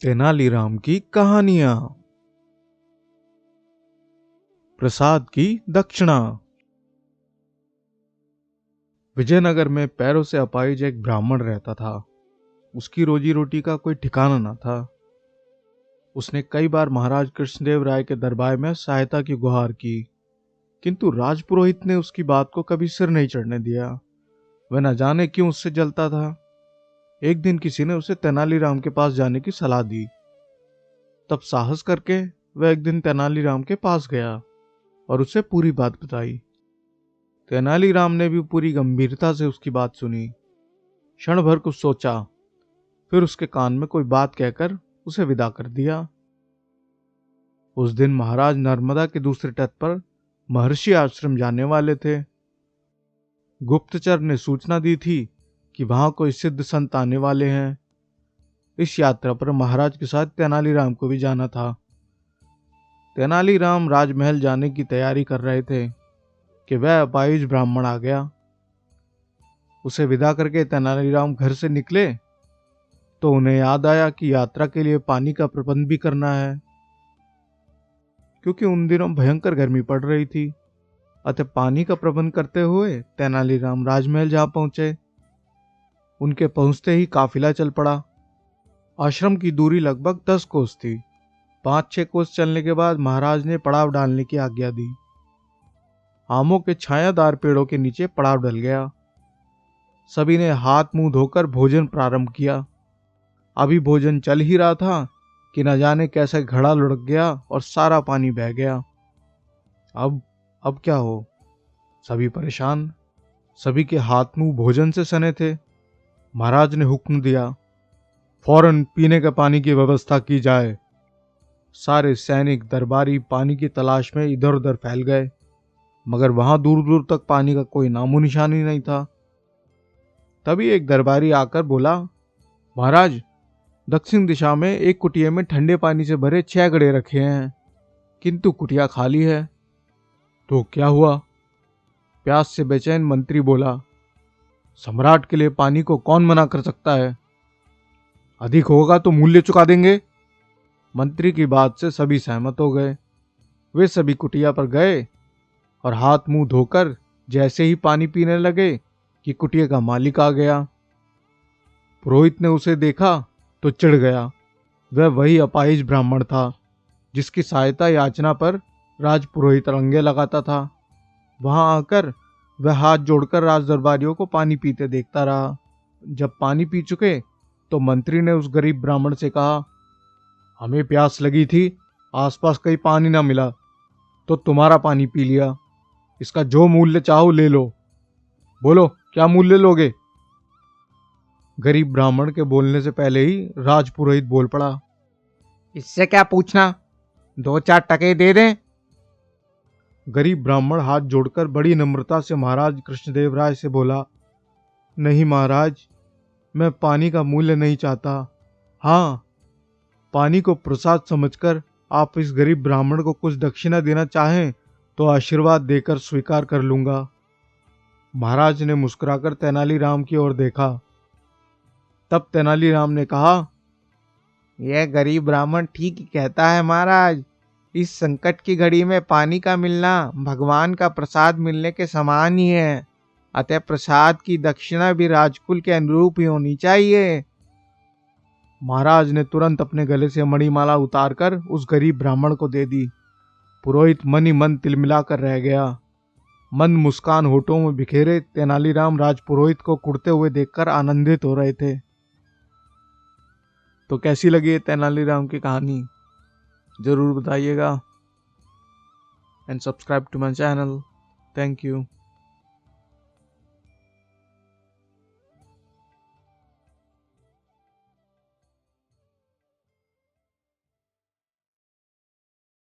तेनालीराम की कहानियां। प्रसाद की दक्षिणा। विजयनगर में पैरों से अपाहिज एक ब्राह्मण रहता था। उसकी रोजी रोटी का कोई ठिकाना न था। उसने कई बार महाराज कृष्णदेव राय के दरबार में सहायता की गुहार की, किंतु राजपुरोहित ने उसकी बात को कभी सिर नहीं चढ़ने दिया। वह न जाने क्यों उससे जलता था। एक दिन किसी ने उसे तेनालीराम के पास जाने की सलाह दी। तब साहस करके वह एक दिन तेनालीराम के पास गया और उसे पूरी बात बताई। तेनालीराम ने भी पूरी गंभीरता से उसकी बात सुनी। क्षण भर कुछ सोचा, फिर उसके कान में कोई बात कहकर उसे विदा कर दिया। उस दिन महाराज नर्मदा के दूसरे तट पर महर्षि आश्रम जाने वाले थे। गुप्तचर ने सूचना दी थी कि वहां कोई सिद्ध संत आने वाले हैं। इस यात्रा पर महाराज के साथ तेनालीराम को भी जाना था। तेनालीराम राजमहल जाने की तैयारी कर रहे थे कि वह अपाहिज ब्राह्मण आ गया। उसे विदा करके तेनालीराम घर से निकले तो उन्हें याद आया कि यात्रा के लिए पानी का प्रबंध भी करना है, क्योंकि उन दिनों भयंकर गर्मी पड़ रही थी। अतः पानी का प्रबंध करते हुए तेनालीराम राजमहल जा पहुंचे। उनके पहुंचते ही काफिला चल पड़ा। आश्रम की दूरी लगभग 10 कोस थी। 5-6 कोस चलने के बाद महाराज ने पड़ाव डालने की आज्ञा दी। आमों के छायादार पेड़ों के नीचे पड़ाव डल गया। सभी ने हाथ मुंह धोकर भोजन प्रारंभ किया। अभी भोजन चल ही रहा था कि न जाने कैसे घड़ा लुढ़क गया और सारा पानी बह गया। अब क्या हो? सभी परेशान। सभी के हाथ मुंह भोजन से सने थे। महाराज ने हुक्म दिया, फौरन पीने के पानी की व्यवस्था की जाए। सारे सैनिक दरबारी पानी की तलाश में इधर उधर फैल गए, मगर वहां दूर दूर तक पानी का कोई नामो निशान ही नहीं था। तभी एक दरबारी आकर बोला, महाराज, दक्षिण दिशा में एक कुटिया में ठंडे पानी से भरे 6 घड़े रखे हैं, किंतु कुटिया खाली है। तो क्या हुआ? प्यास से बेचैन मंत्री बोला, सम्राट के लिए पानी को कौन मना कर सकता है? अधिक होगा तो मूल्य चुका देंगे। मंत्री की बात से सभी सहमत हो गए। वे सभी कुटिया पर गए और हाथ मुंह धोकर जैसे ही पानी पीने लगे कि कुटिया का मालिक आ गया। पुरोहित ने उसे देखा तो चिढ़ गया। वह वही अपाहिज ब्राह्मण था जिसकी सहायता याचना पर राजपुरोहित रंगे लगाता था। वहां आकर वह हाथ जोड़कर राज दरबारियों को पानी पीते देखता रहा। जब पानी पी चुके तो मंत्री ने उस गरीब ब्राह्मण से कहा, हमें प्यास लगी थी, आसपास कहीं पानी ना मिला तो तुम्हारा पानी पी लिया। इसका जो मूल्य चाहो ले लो। बोलो, क्या मूल्य लोगे? गरीब ब्राह्मण के बोलने से पहले ही राजपुरोहित बोल पड़ा, इससे क्या पूछना, 2-4 टके दे दें। गरीब ब्राह्मण हाथ जोड़कर बड़ी नम्रता से महाराज कृष्णदेव राय से बोला, नहीं महाराज, मैं पानी का मूल्य नहीं चाहता। हाँ, पानी को प्रसाद समझकर आप इस गरीब ब्राह्मण को कुछ दक्षिणा देना चाहें तो आशीर्वाद देकर स्वीकार कर लूंगा। महाराज ने मुस्कुराकर तेनालीराम की ओर देखा। तब तेनालीराम ने कहा, यह गरीब ब्राह्मण ठीक ही कहता है महाराज। इस संकट की घड़ी में पानी का मिलना भगवान का प्रसाद मिलने के समान ही है। अतः प्रसाद की दक्षिणा भी राजकुल के अनुरूप ही होनी चाहिए। महाराज ने तुरंत अपने गले से मणिमाला उतारकर उस गरीब ब्राह्मण को दे दी। पुरोहित मन ही मन तिलमिलाकर रह गया। मंद मुस्कान होठों में बिखेरे तेनालीराम राजपुरोहित को कुड़ते हुए देखकर आनंदित हो रहे थे। तो कैसी लगी तेनालीराम की कहानी? जरूर बताइएगा and subscribe to my channel. Thank you.